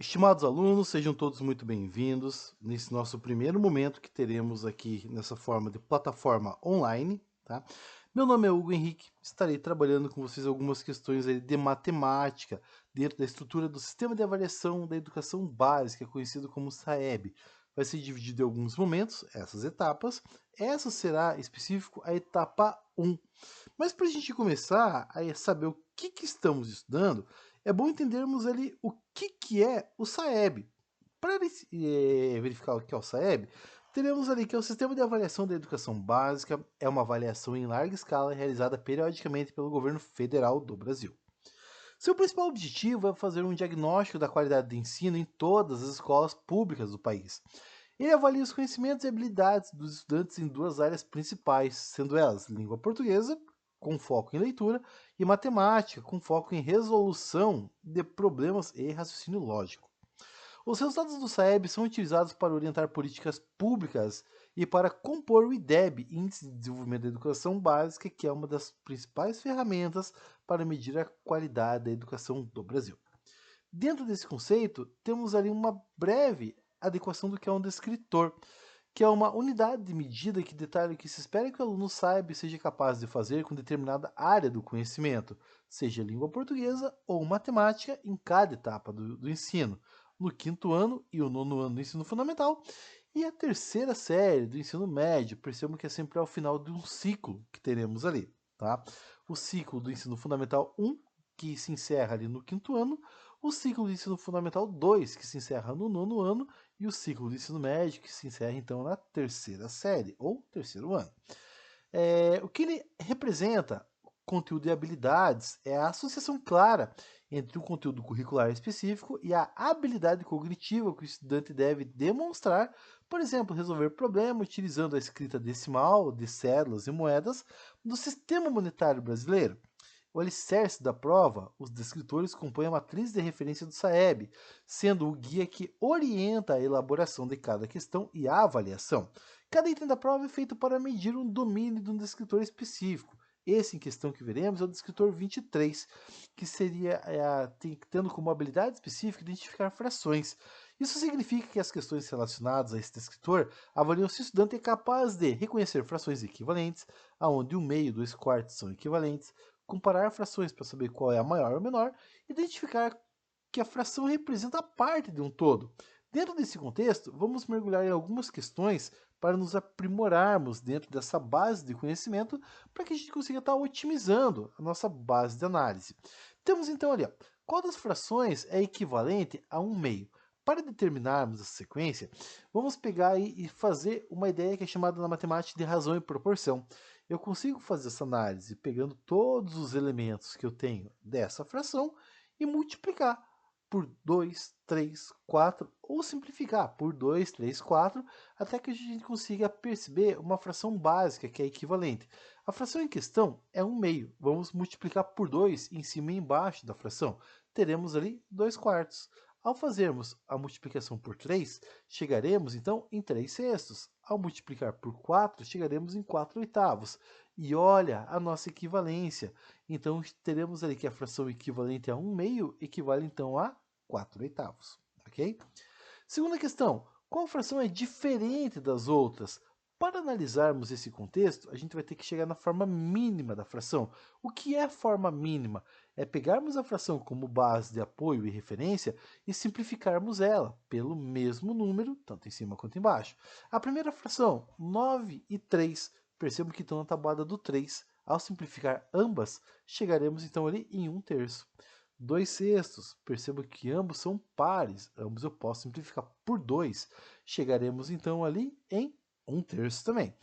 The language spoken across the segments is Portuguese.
Estimados alunos, sejam todos muito bem-vindos nesse nosso primeiro momento que teremos aqui nessa forma de plataforma online, tá? Meu nome é Hugo Henrique, estarei trabalhando com vocês algumas questões aí de matemática dentro da estrutura do Sistema de Avaliação da Educação Básica, conhecido como SAEB. Vai ser dividido em alguns momentos, essas etapas. Essa será específico a etapa 1. Mas para a gente começar a saber o que estamos estudando, é bom entendermos ali o que é o SAEB. Para verificar o que é o SAEB, teremos ali que é o Sistema de Avaliação da Educação Básica, é uma avaliação em larga escala realizada periodicamente pelo governo federal do Brasil. Seu principal objetivo é fazer um diagnóstico da qualidade de ensino em todas as escolas públicas do país. Ele avalia os conhecimentos e habilidades dos estudantes em duas áreas principais, sendo elas língua portuguesa, com foco em leitura, e matemática, com foco em resolução de problemas e raciocínio lógico. Os resultados do SAEB são utilizados para orientar políticas públicas e para compor o IDEB, Índice de Desenvolvimento da Educação Básica, que é uma das principais ferramentas para medir a qualidade da educação do Brasil. Dentro desse conceito, temos ali uma breve adequação do que é um descritor, que é uma unidade de medida que detalha o que se espera que o aluno saiba e seja capaz de fazer com determinada área do conhecimento, seja língua portuguesa ou matemática, em cada etapa do ensino, no quinto ano e o nono ano do ensino fundamental, e a terceira série do ensino médio. Percebam que é sempre ao final de um ciclo que teremos ali, tá? O ciclo do ensino fundamental 1, que se encerra ali no quinto ano, o ciclo do ensino fundamental 2, que se encerra no nono ano, e o ciclo do ensino médio, que se encerra então na terceira série, ou terceiro ano. O que ele representa, conteúdo e habilidades, é a associação clara entre o conteúdo curricular específico e a habilidade cognitiva que o estudante deve demonstrar, por exemplo, resolver problema utilizando a escrita decimal de cédulas e moedas do sistema monetário brasileiro. O alicerce da prova, os descritores compõem a matriz de referência do SAEB, sendo o guia que orienta a elaboração de cada questão e a avaliação. Cada item da prova é feito para medir um domínio de um descritor específico. Esse em questão que veremos é o descritor 23, que seria tendo como habilidade específica identificar frações. Isso significa que as questões relacionadas a esse descritor avaliam se o estudante é capaz de reconhecer frações equivalentes, aonde 1/2 e 2/4 são equivalentes, comparar frações para saber qual é a maior ou menor, identificar que a fração representa parte de um todo. Dentro desse contexto, vamos mergulhar em algumas questões para nos aprimorarmos dentro dessa base de conhecimento para que a gente consiga estar otimizando a nossa base de análise. Temos então ali, ó, qual das frações é equivalente a 1/2? Para determinarmos essa sequência, vamos pegar aí e fazer uma ideia que é chamada na matemática de razão e proporção. Eu consigo fazer essa análise pegando todos os elementos que eu tenho dessa fração e multiplicar por 2, 3, 4 ou simplificar por 2, 3, 4, até que a gente consiga perceber uma fração básica que é equivalente. A fração em questão é 1/2. Vamos multiplicar por 2 em cima e embaixo da fração. Teremos ali 2/4. Ao fazermos a multiplicação por 3, chegaremos então em 3/6. Ao multiplicar por 4, chegaremos em 4/8. E olha a nossa equivalência. Então teremos ali que a fração equivalente a 1/2 equivale então a 4/8. Ok? Segunda questão: qual fração é diferente das outras? Para analisarmos esse contexto, a gente vai ter que chegar na forma mínima da fração. O que é a forma mínima? É pegarmos a fração como base de apoio e referência e simplificarmos ela pelo mesmo número, tanto em cima quanto embaixo. A primeira fração, 9/3. Percebo que estão na tabuada do 3. Ao simplificar ambas, chegaremos então ali em 1/3. 2/6. Perceba que ambos são pares, ambos eu posso simplificar por 2. Chegaremos então ali em 1/3 também.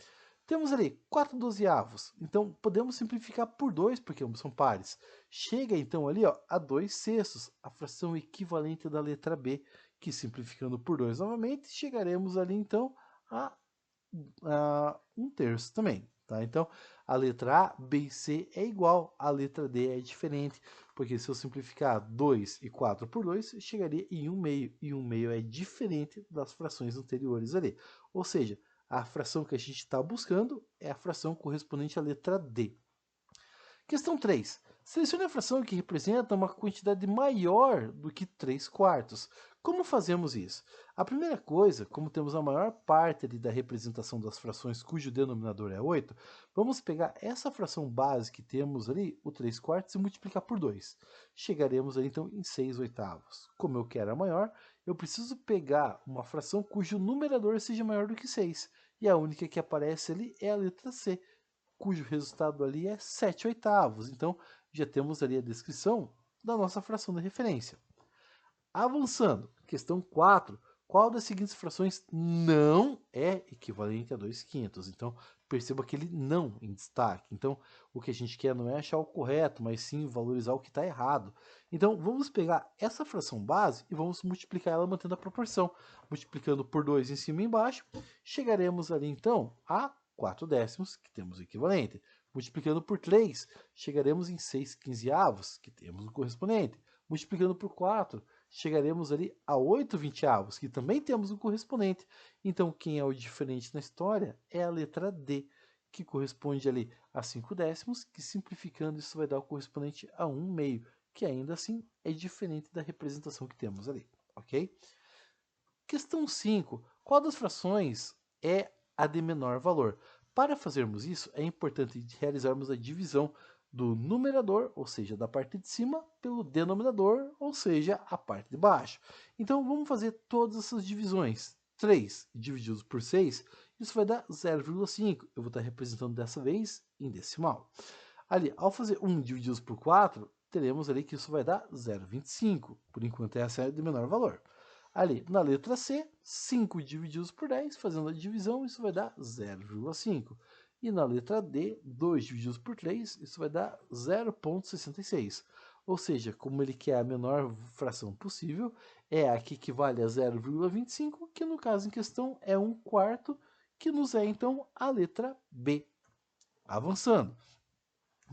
Temos ali 4/12, então podemos simplificar por 2 porque ambos são pares. Chega então ali, ó, a 2/6, a fração equivalente da letra B, que simplificando por 2 novamente, chegaremos ali então a 1/3 também. Tá? Então, a letra A, B e C é igual, a letra D é diferente, porque se eu simplificar 2 e 4 por 2, chegaria em 1/2, e 1/2 é diferente das frações anteriores ali. Ou seja, a fração que a gente está buscando é a fração correspondente à letra D. Questão 3. Selecione a fração que representa uma quantidade maior do que 3 quartos. Como fazemos isso? A primeira coisa, como temos a maior parte ali da representação das frações cujo denominador é 8, vamos pegar essa fração base que temos ali, o 3 quartos, e multiplicar por 2. Chegaremos ali então em 6 oitavos. Como eu quero a maior, eu preciso pegar uma fração cujo numerador seja maior do que 6. E a única que aparece ali é a letra C, cujo resultado ali é 7 oitavos. Então, já temos ali a descrição da nossa fração de referência. Avançando, questão 4. Qual das seguintes frações não é equivalente a 2 quintos? Então, perceba aquele não em destaque. Então, o que a gente quer não é achar o correto, mas sim valorizar o que está errado. Então, vamos pegar essa fração base e vamos multiplicar ela mantendo a proporção. Multiplicando por 2 em cima e embaixo, chegaremos ali então a 4 décimos, que temos o equivalente. Multiplicando por 3, chegaremos em 6 quinzeavos, que temos o correspondente. Multiplicando por 4, chegaremos ali a 8 vinteavos, que também temos um correspondente. Então, quem é o diferente na história é a letra D, que corresponde ali a 5 décimos, que simplificando isso vai dar o correspondente a 1 meio, que ainda assim é diferente da representação que temos ali, ok? Questão 5. Qual das frações é a de menor valor? Para fazermos isso, é importante realizarmos a divisão do numerador, ou seja, da parte de cima, pelo denominador, ou seja, a parte de baixo. Então, vamos fazer todas essas divisões. 3 divididos por 6, isso vai dar 0,5. Eu vou estar representando dessa vez em decimal. Ali, ao fazer 1 divididos por 4, teremos ali que isso vai dar 0,25. Por enquanto, essa é a de menor valor. Ali, na letra C, 5 divididos por 10, fazendo a divisão, isso vai dar 0,5. E na letra D, 2 divididos por 3, isso vai dar 0,66. Ou seja, como ele quer a menor fração possível, é a que equivale a 0,25, que no caso em questão é 1 quarto, que nos é então a letra B. Avançando.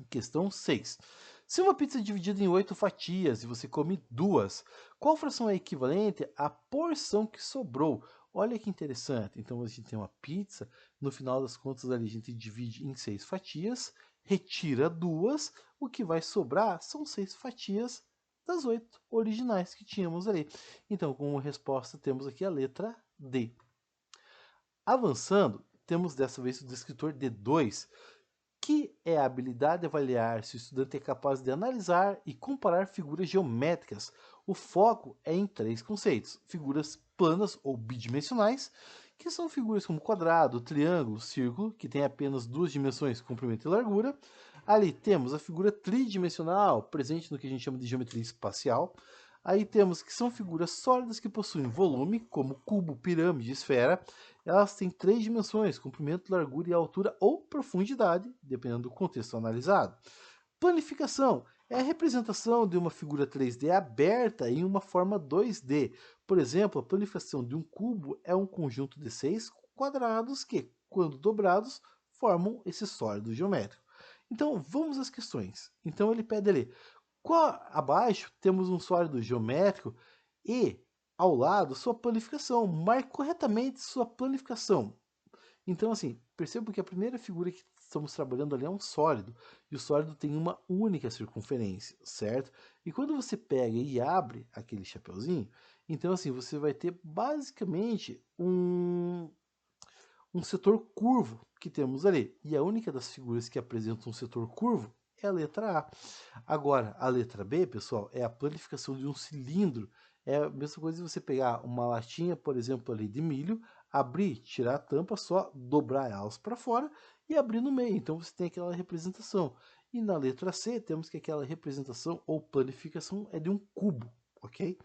Questão 6. Se uma pizza é dividida em 8 fatias e você come 2, qual fração é equivalente à porção que sobrou? Olha que interessante. Então a gente tem uma pizza, no final das contas ali a gente divide em 6 fatias, retira 2, o que vai sobrar são 6 fatias das 8 originais que tínhamos ali. Então, como resposta, temos aqui a letra D. Avançando, temos dessa vez o descritor D2, que é a habilidade de avaliar se o estudante é capaz de analisar e comparar figuras geométricas. O foco é em 3 conceitos: figuras planas ou bidimensionais, que são figuras como quadrado, triângulo, círculo, que tem apenas 2 dimensões, comprimento e largura. Ali temos a figura tridimensional, presente no que a gente chama de geometria espacial. Aí temos que são figuras sólidas que possuem volume, como cubo, pirâmide, esfera. Elas têm 3 dimensões, comprimento, largura e altura ou profundidade, dependendo do contexto analisado. Planificação é a representação de uma figura 3D aberta em uma forma 2D. Por exemplo, a planificação de um cubo é um conjunto de 6 quadrados que, quando dobrados, formam esse sólido geométrico. Então, vamos às questões. Então, ele pede ali, abaixo temos um sólido geométrico e ao lado sua planificação. Marque corretamente sua planificação. Então, assim, perceba que a primeira figura que estamos trabalhando ali é um sólido, e o sólido tem uma única circunferência, certo? E quando você pega e abre aquele chapeuzinho, então assim, você vai ter basicamente um setor curvo que temos ali. E a única das figuras que apresenta um setor curvo é a letra A. Agora, a letra B, pessoal, é a planificação de um cilindro. É a mesma coisa de você pegar uma latinha, por exemplo, ali de milho, abrir, tirar a tampa, só dobrar elas para fora e abrir no meio. Então você tem aquela representação. E na letra C, temos que aquela representação ou planificação é de um cubo, ok?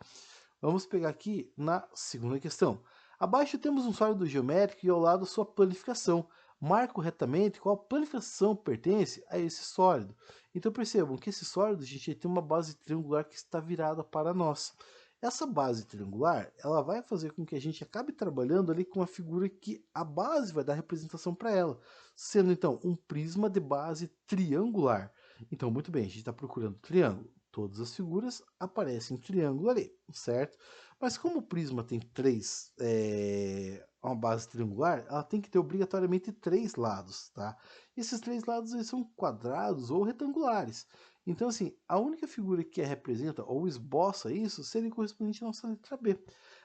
Vamos pegar aqui na segunda questão. Abaixo temos um sólido geométrico e ao lado sua planificação. Marque corretamente qual planificação pertence a esse sólido. Então percebam que esse sólido, a gente tem uma base triangular que está virada para nós. Essa base triangular, ela vai fazer com que a gente acabe trabalhando ali com a figura que a base vai dar representação para ela, sendo então um prisma de base triangular. Então, muito bem, a gente está procurando triângulo. Todas as figuras aparecem em triângulo ali, certo? Mas como o prisma tem uma base triangular, ela tem que ter obrigatoriamente 3 lados, tá? Esses 3 lados eles são quadrados ou retangulares. Então, assim, a única figura que representa ou esboça isso seria correspondente à nossa letra B.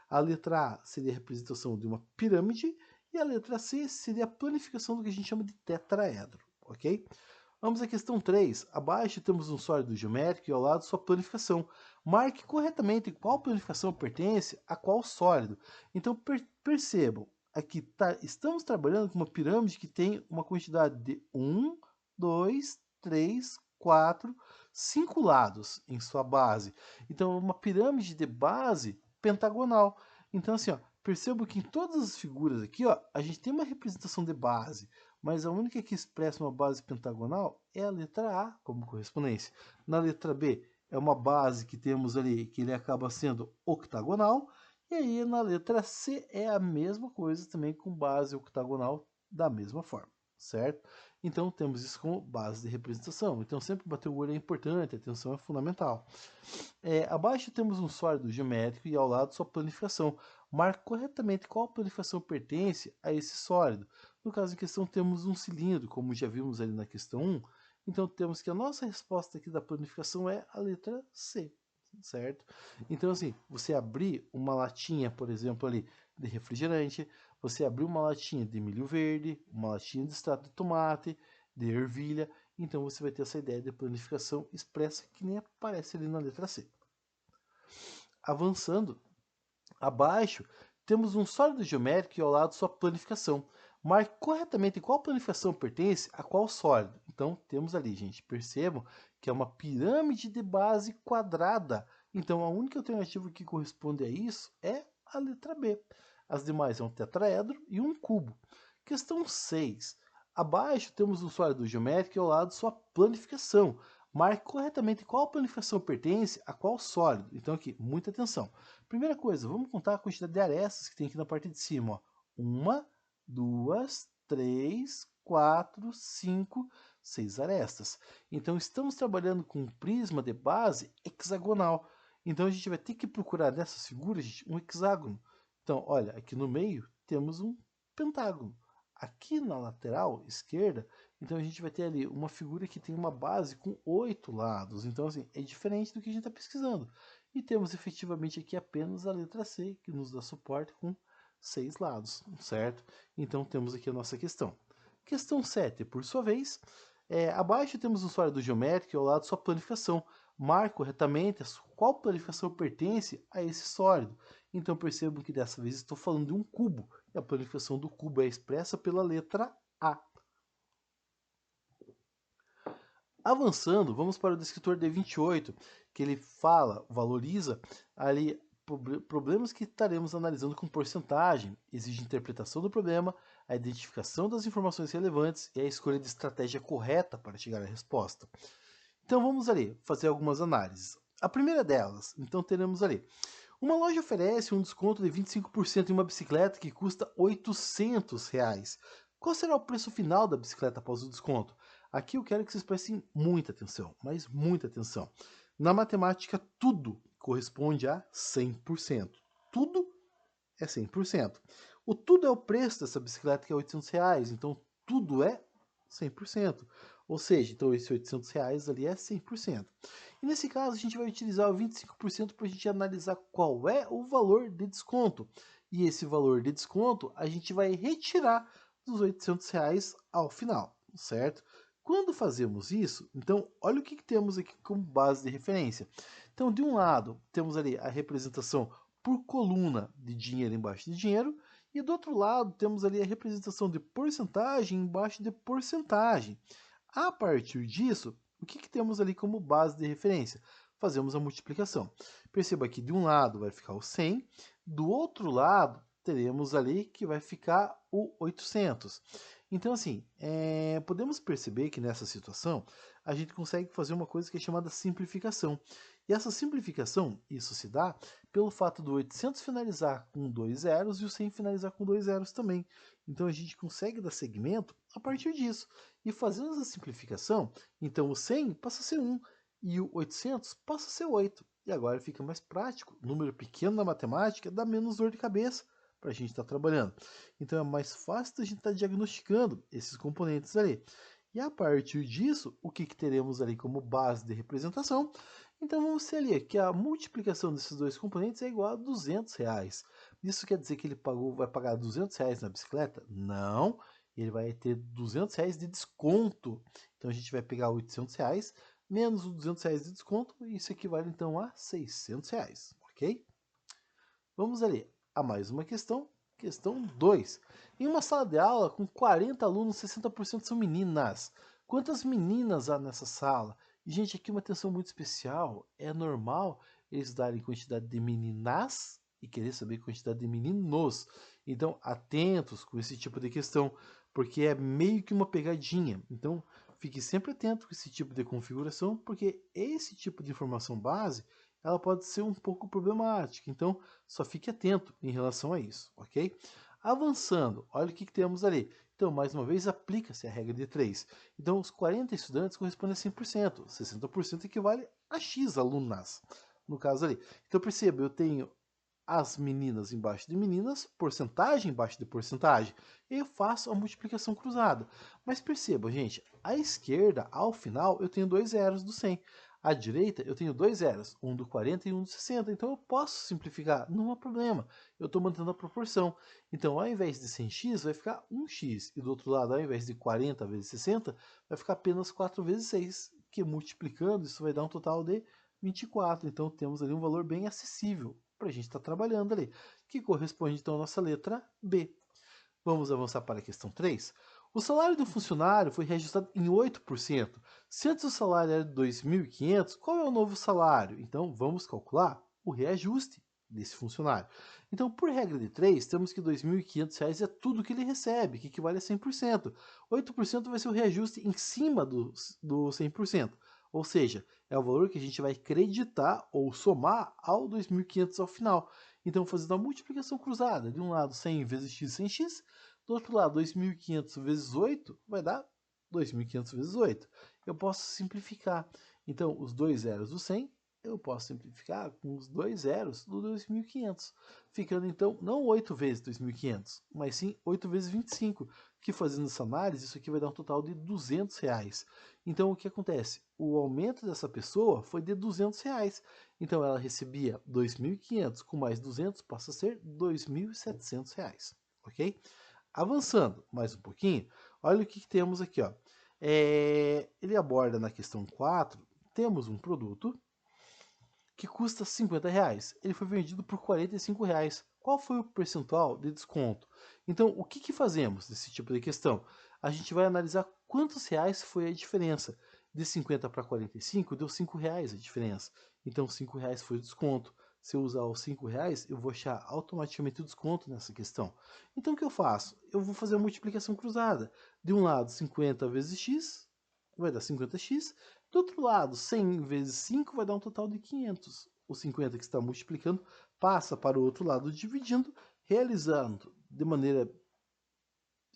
A letra A seria a representação de uma pirâmide e a letra C seria a planificação do que a gente chama de tetraedro, ok? Vamos à questão 3. Abaixo temos um sólido geométrico e ao lado sua planificação. Marque corretamente qual planificação pertence a qual sólido. Então percebam, aqui estamos trabalhando com uma pirâmide que tem uma quantidade de 1, 2, 3, 4, 5 lados em sua base. Então, uma pirâmide de base pentagonal. Então, assim, ó, percebo que em todas as figuras aqui, ó, a gente tem uma representação de base, mas a única que expressa uma base pentagonal é a letra A como correspondência. Na letra B é uma base que temos ali, que ele acaba sendo octagonal, e aí na letra C é a mesma coisa também com base octagonal da mesma forma, certo? Então temos isso como base de representação. Então sempre bater o olho é importante, a atenção é fundamental. Abaixo temos um sólido geométrico e ao lado sua planificação. Marque corretamente qual planificação pertence a esse sólido. No caso em questão temos um cilindro, como já vimos ali na questão 1. Então temos que a nossa resposta aqui da planificação é a letra C, certo? Então assim, você abrir uma latinha, por exemplo, ali de refrigerante, você abrir uma latinha de milho verde, uma latinha de extrato de tomate, de ervilha, então você vai ter essa ideia de planificação expressa que nem aparece ali na letra C. Avançando, abaixo temos um sólido geométrico e ao lado sua planificação. Marque corretamente qual planificação pertence a qual sólido. Então temos ali, gente, percebam que é uma pirâmide de base quadrada. Então a única alternativa que corresponde a isso é a letra B. As demais é um tetraedro e um cubo. Questão 6. Abaixo temos um sólido geométrico e ao lado sua planificação. Marque corretamente qual planificação pertence a qual sólido. Então aqui, muita atenção. Primeira coisa, vamos contar a quantidade de arestas que tem aqui na parte de cima. Ó. 1, 2, 3, 4, 5, 6 arestas. Então estamos trabalhando com um prisma de base hexagonal. Então a gente vai ter que procurar nessas figuras, gente, um hexágono. Então, olha, aqui no meio temos um pentágono. Aqui na lateral esquerda, então a gente vai ter ali uma figura que tem uma base com 8 lados. Então, assim, é diferente do que a gente está pesquisando. E temos efetivamente aqui apenas a letra C, que nos dá suporte com 6 lados, certo? Então temos aqui a nossa questão. Questão 7, por sua vez, abaixo temos um sólido geométrico e ao lado sua planificação. Marque corretamente qual planificação pertence a esse sólido. Então percebam que dessa vez estou falando de um cubo, e a planificação do cubo é expressa pela letra A. Avançando, vamos para o descritor D28, que ele fala, valoriza ali problemas que estaremos analisando com porcentagem, exige interpretação do problema, a identificação das informações relevantes e a escolha de estratégia correta para chegar à resposta. Então vamos ali fazer algumas análises. A primeira delas, então teremos ali, uma loja oferece um desconto de 25% em uma bicicleta que custa R$ 800. Qual será o preço final da bicicleta após o desconto? Aqui eu quero que vocês prestem muita atenção, mas muita atenção. Na matemática, tudo corresponde a 100%. Tudo é 100%. O tudo é o preço dessa bicicleta que é R$ 800, então tudo é 100%. Ou seja, então esse R$ 800 ali é 100%. E nesse caso a gente vai utilizar o 25% para a gente analisar qual é o valor de desconto. E esse valor de desconto a gente vai retirar dos R$ 800 ao final, certo? Quando fazemos isso, então olha o que temos aqui como base de referência. Então de um lado temos ali a representação por coluna de dinheiro embaixo de dinheiro, e do outro lado temos ali a representação de porcentagem embaixo de porcentagem. A partir disso, o que temos ali como base de referência? Fazemos a multiplicação. Perceba que de um lado vai ficar o 100, do outro lado teremos ali que vai ficar o 800. Então, assim, podemos perceber que nessa situação a gente consegue fazer uma coisa que é chamada simplificação. E essa simplificação, isso se dá pelo fato do 800 finalizar com 2 zeros e o 100 finalizar com 2 zeros também. Então a gente consegue dar segmento a partir disso. E fazendo essa simplificação, então o 100 passa a ser 1 e o 800 passa a ser 8. E agora fica mais prático. Número pequeno na matemática dá menos dor de cabeça para a gente estar trabalhando. Então é mais fácil a gente estar diagnosticando esses componentes ali. E a partir disso, o que teremos ali como base de representação? Então vamos ter ali que a multiplicação desses dois componentes é igual a R$ 200. Isso quer dizer que ele vai pagar R$ 200 na bicicleta? Não, ele vai ter R$ 200 de desconto. Então a gente vai pegar R$ 800 menos os R$ 200 de desconto, e isso equivale então a R$ 600, ok? Vamos ali a mais uma questão. Questão 2. Em uma sala de aula com 40 alunos, 60% são meninas. Quantas meninas há nessa sala? E, gente, aqui uma atenção muito especial. É normal eles darem quantidade de meninas e querer saber quantidade de meninos. Então, atentos com esse tipo de questão, porque é meio que uma pegadinha. Então, fique sempre atento com esse tipo de configuração, porque esse tipo de informação base, ela pode ser um pouco problemática. Então, só fique atento em relação a isso, ok? Avançando, olha o que temos ali. Então, mais uma vez, aplica-se a regra de 3. Então, os 40 estudantes correspondem a 100%. 60% equivale a X alunas, no caso ali. Então, perceba, eu tenho as meninas embaixo de meninas, porcentagem embaixo de porcentagem, e eu faço a multiplicação cruzada. Mas perceba, gente, à esquerda, ao final, eu tenho dois zeros do 100. À direita, eu tenho dois zeros, um do 40 e um do 60. Então eu posso simplificar, não há problema. Eu estou mantendo a proporção. Então, ao invés de 100x, vai ficar 1x. E do outro lado, ao invés de 40 vezes 60, vai ficar apenas 4 vezes 6. Que multiplicando, isso vai dar um total de 24. Então temos ali um valor bem acessível para a gente estar trabalhando ali, que corresponde então à nossa letra B. Vamos avançar para a questão 3. O salário do funcionário foi reajustado em 8%. Se antes o salário era de 2.500, qual é o novo salário? Então vamos calcular o reajuste desse funcionário. Então, por regra de 3, temos que R$ 2.500 é tudo que ele recebe, que equivale a 100%. 8% vai ser o reajuste em cima do 100%. Ou seja, é o valor que a gente vai creditar ou somar ao 2.500 ao final. Então, fazendo a multiplicação cruzada, de um lado 100 vezes x sem x, do outro lado 2.500 vezes 8 vai dar 2.500 vezes 8. Eu posso simplificar. Então, os dois zeros do 100, eu posso simplificar com os dois zeros do 2.500. Ficando então, não 8 vezes 2.500, mas sim 8 vezes 25, que fazendo essa análise, isso aqui vai dar um total de R$ 200. Então, o que acontece? O aumento dessa pessoa foi de R$ 200. Então, ela recebia 2.500 com mais 200, passa a ser R$ 2.700, ok? Avançando mais um pouquinho, olha o que temos aqui, ó. Ele aborda na questão 4, temos um produto que custa R$ 50. Ele foi vendido por R$ 45. Qual foi o percentual de desconto? Então, o que fazemos nesse tipo de questão? A gente vai analisar quantos reais foi a diferença. De 50 para 45, deu R$ 5 a diferença. Então, R$ 5 foi o desconto. Se eu usar os R$ 5, eu vou achar automaticamente o desconto nessa questão. Então, o que eu faço? Eu vou fazer a multiplicação cruzada. De um lado, 50 vezes x, vai dar 50x. Do outro lado, 100 vezes 5 vai dar um total de 500. O 50 que está multiplicando passa para o outro lado dividindo, realizando de maneira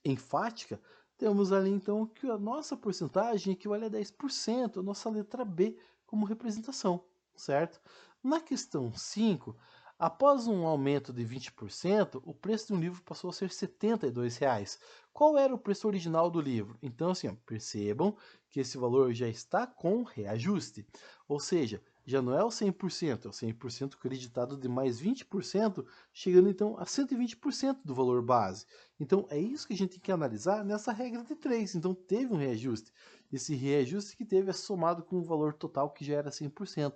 enfática. Temos ali então que a nossa porcentagem equivale a 10%, a nossa letra B como representação, certo? Na questão 5, após um aumento de 20%, o preço de um livro passou a ser R$ 72. Qual era o preço original do livro? Então, assim, ó, percebam que esse valor já está com reajuste, ou seja, já não é o 100%, é o 100% creditado de mais 20%, chegando então a 120% do valor base. Então, é isso que a gente tem que analisar nessa regra de 3. Então, teve um reajuste. Esse reajuste que teve é somado com o valor total que já era 100%,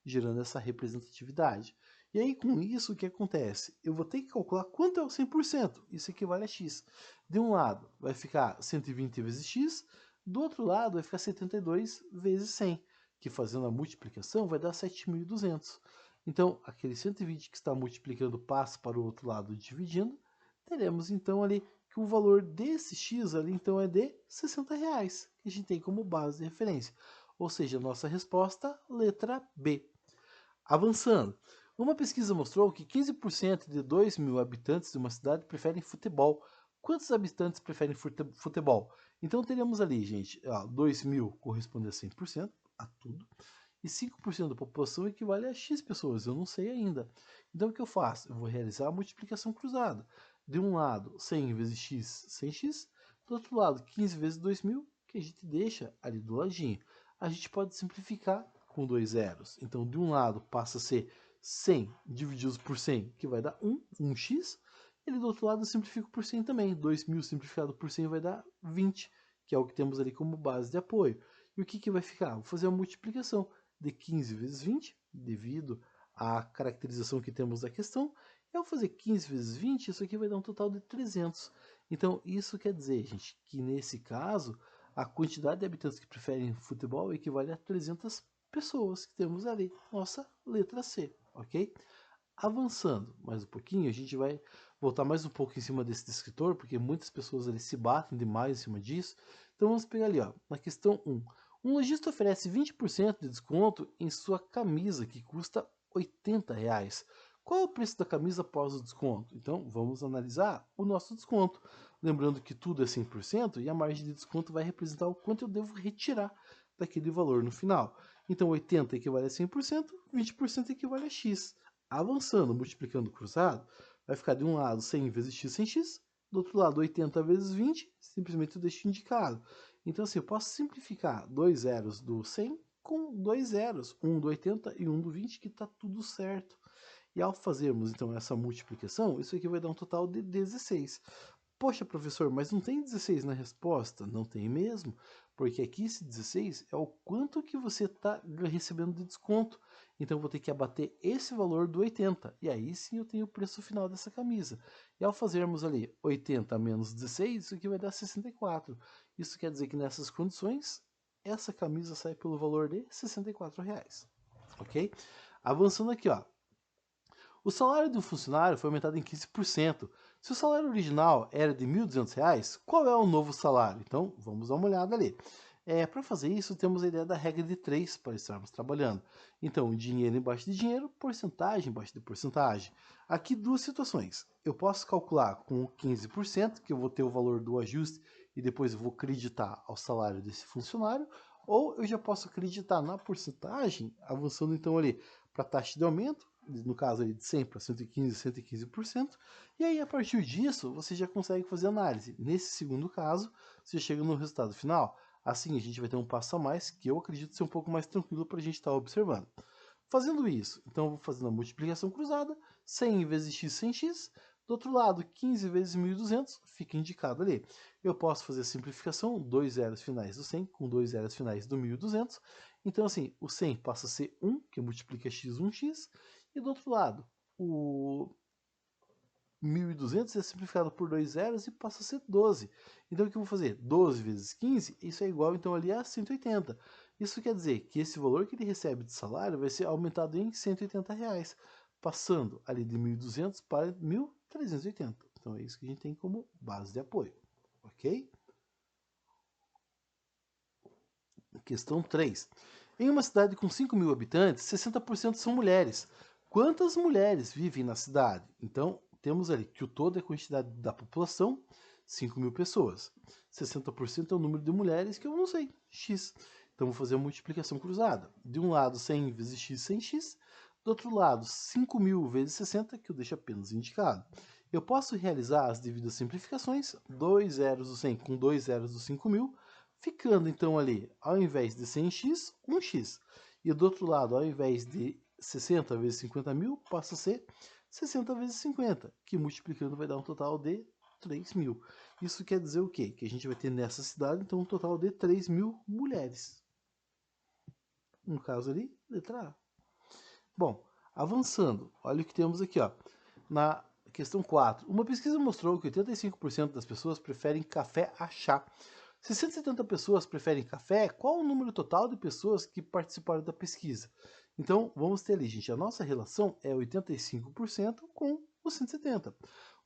gerando essa representatividade. E aí, com isso, o que acontece? Eu vou ter que calcular quanto é o 100%. Isso equivale a x. De um lado, vai ficar 120 vezes x. Do outro lado, vai ficar 72 vezes 100, que fazendo a multiplicação vai dar 7.200. Então, aquele 120 que está multiplicando passa para o outro lado dividindo. Teremos então ali que o valor desse x ali então é de R$ 60, que a gente tem como base de referência. Ou seja, a nossa resposta, letra B. Avançando, uma pesquisa mostrou que 15% de 2.000 habitantes de uma cidade preferem futebol. Quantos habitantes preferem futebol? Então teremos ali, gente, 2.000 corresponde a 100%, a tudo, e 5% da população equivale a X pessoas, eu não sei ainda. Então o que eu faço? Eu vou realizar a multiplicação cruzada. De um lado, 100 vezes x, 100x. Do outro lado, 15 vezes 2.000, que a gente deixa ali do ladinho. A gente pode simplificar com dois zeros. Então, de um lado passa a ser 100 divididos por 100, que vai dar 1x. E do outro lado eu simplifico por 100 também. 2.000 simplificado por 100 vai dar 20, que é o que temos ali como base de apoio. E o que vai ficar? Vou fazer a multiplicação de 15 vezes 20, devido à caracterização que temos da questão. Eu vou fazer 15 vezes 20, isso aqui vai dar um total de 300. Então, isso quer dizer, gente, que nesse caso, a quantidade de habitantes que preferem futebol equivale a 300 pessoas que temos ali. Nossa letra C, ok? Avançando mais um pouquinho, a gente vai voltar mais um pouco em cima desse descritor, porque muitas pessoas ali se batem demais em cima disso. Então vamos pegar ali, ó, na questão 1. Um lojista oferece 20% de desconto em sua camisa, que custa R$80. Qual é o preço da camisa após o desconto? Então vamos analisar o nosso desconto. Lembrando que tudo é 100% e a margem de desconto vai representar o quanto eu devo retirar daquele valor no final. Então 80 equivale a 100%, 20% equivale a X. Avançando, multiplicando cruzado, vai ficar de um lado 100 vezes x sem x, do outro lado 80 vezes 20, simplesmente eu deixo indicado. Então assim, eu posso simplificar dois zeros do 100 com dois zeros, um do 80 e um do 20, que está tudo certo. E ao fazermos então essa multiplicação, isso aqui vai dar um total de 16. Poxa, professor, mas não tem 16 na resposta? Não tem mesmo, porque aqui esse 16 é o quanto que você está recebendo de desconto. Então eu vou ter que abater esse valor do 80, e aí sim eu tenho o preço final dessa camisa. E ao fazermos ali 80 menos 16, isso aqui vai dar 64. Isso quer dizer que nessas condições, essa camisa sai pelo valor de R$64, ok? Avançando aqui, ó. O salário de um funcionário foi aumentado em 15%. Se o salário original era de R$1.200, qual é o novo salário? Então, vamos dar uma olhada ali. Para fazer isso, temos a ideia da regra de 3 para estarmos trabalhando. Então, dinheiro embaixo de dinheiro, porcentagem embaixo de porcentagem. Aqui duas situações. Eu posso calcular com 15%, que eu vou ter o valor do ajuste e depois eu vou acreditar ao salário desse funcionário, ou eu já posso acreditar na porcentagem, avançando então ali para a taxa de aumento, no caso ali de 100 para 115, 115%, e aí a partir disso você já consegue fazer análise. Nesse segundo caso, você chega no resultado final. Assim a gente vai ter um passo a mais, que eu acredito ser um pouco mais tranquilo para a gente estar observando. Fazendo isso, então eu vou fazendo a multiplicação cruzada, 100 vezes x sem x, do outro lado 15 vezes 1.200, fica indicado ali. Eu posso fazer a simplificação, dois zeros finais do 100 com dois zeros finais do 1.200, então assim, o 100 passa a ser 1, que multiplica x, 1x, e do outro lado, o 1.200 é simplificado por dois zeros e passa a ser 12. Então o que eu vou fazer? 12 vezes 15, isso é igual então ali a 180. Isso quer dizer que esse valor que ele recebe de salário vai ser aumentado em R$180, passando ali de 1.200 para 1.380. Então é isso que a gente tem como base de apoio, ok? Questão 3. Em uma cidade com 5.000 habitantes, 60% são mulheres. Quantas mulheres vivem na cidade? Então, temos ali que o todo é a quantidade da população, 5.000 pessoas. 60% é o número de mulheres que eu não sei, x. Então, vou fazer a multiplicação cruzada. De um lado, 100 vezes x sem x. Do outro lado, 5.000 vezes 60, que eu deixo apenas indicado. Eu posso realizar as devidas simplificações, dois zeros do 100 com dois zeros do 5.000, ficando então ali, ao invés de 100x, 1x. E do outro lado, ao invés de 60 vezes 50.000, passa a ser 60 vezes 50, que multiplicando vai dar um total de 3.000. Isso quer dizer o quê? Que a gente vai ter nessa cidade, então, um total de 3.000 mulheres. No caso ali, letra A. Bom, avançando, olha o que temos aqui, ó. Na questão 4, uma pesquisa mostrou que 85% das pessoas preferem café a chá. Se 170 pessoas preferem café, qual o número total de pessoas que participaram da pesquisa? Então, vamos ter ali, gente, a nossa relação é 85% com os 170.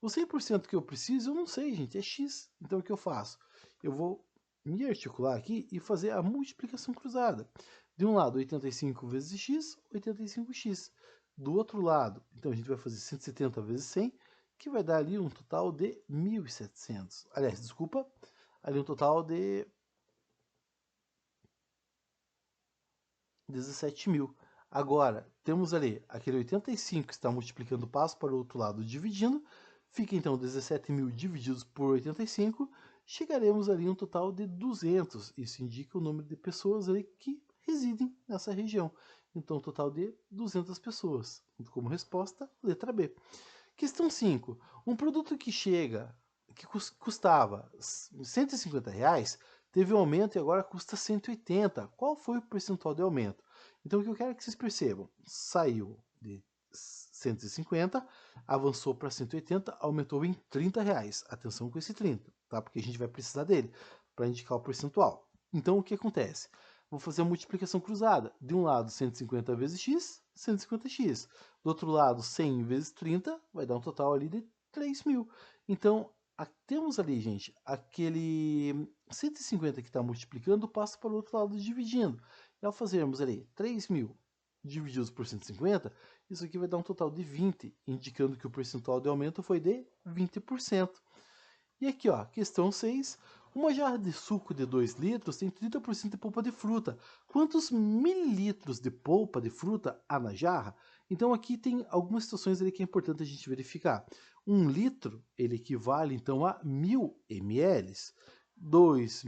O 100% que eu preciso, eu não sei, gente, é x. Então, o que eu faço? Eu vou me articular aqui e fazer a multiplicação cruzada. De um lado, 85 vezes x, 85x. Do outro lado, então a gente vai fazer 170 vezes 100, que vai dar ali um total de 1.700. Aliás, desculpa, ali um total de 17.000. Agora, temos ali aquele 85 que está multiplicando o passo para o outro lado, dividindo. Fica então 17.000 divididos por 85, chegaremos ali em um total de 200. Isso indica o número de pessoas ali que residem nessa região. Então, um total de 200 pessoas. Como resposta, letra B. Questão 5. Um produto que custava R$ 150, teve um aumento e agora custa 180. Qual foi o percentual de aumento? Então, o que eu quero que vocês percebam, saiu de 150, avançou para 180, aumentou em R$ 30. Atenção com esse 30, tá? Porque a gente vai precisar dele para indicar o percentual. Então, o que acontece? Vou fazer a multiplicação cruzada. De um lado, 150 vezes x, 150x. Do outro lado, 100 vezes 30, vai dar um total ali de 3.000. Então, temos ali, gente, aquele 150 que está multiplicando passa para o outro lado dividindo. E ao fazermos ali 3.000 divididos por 150, isso aqui vai dar um total de 20, indicando que o percentual de aumento foi de 20%. E aqui, ó, questão 6. Uma jarra de suco de 2 litros tem 30% de polpa de fruta. Quantos mililitros de polpa de fruta há na jarra? Então aqui tem algumas situações ali que é importante a gente verificar. 1 litro, ele equivale então a 1.000 ml. 2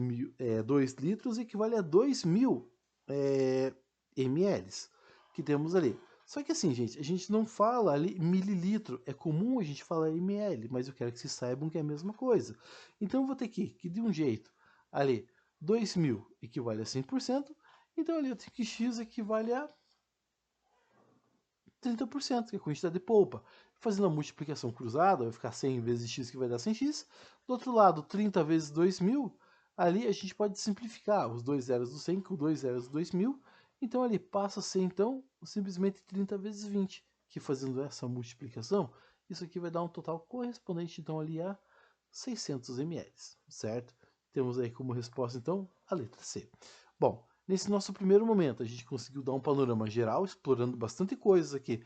litros equivale a 2.000 ml que temos ali. Só que assim, gente, a gente não fala ali mililitro, é comum a gente falar ml, mas eu quero que vocês saibam que é a mesma coisa. Então eu vou ter que de um jeito, ali, 2.000 equivale a 100%, então ali eu tenho que x equivale a 30%, que é a quantidade de polpa. Fazendo a multiplicação cruzada, vai ficar 100 vezes x, que vai dar 100x. Do outro lado, 30 vezes 2.000, ali a gente pode simplificar os dois zeros do 100 com dois zeros do 2.000. Então ali passa a ser, então, simplesmente 30 vezes 20, que fazendo essa multiplicação, isso aqui vai dar um total correspondente, então, ali a 600 ml, certo? Temos aí como resposta, então, a letra C. Bom, nesse nosso primeiro momento, a gente conseguiu dar um panorama geral, explorando bastante coisas aqui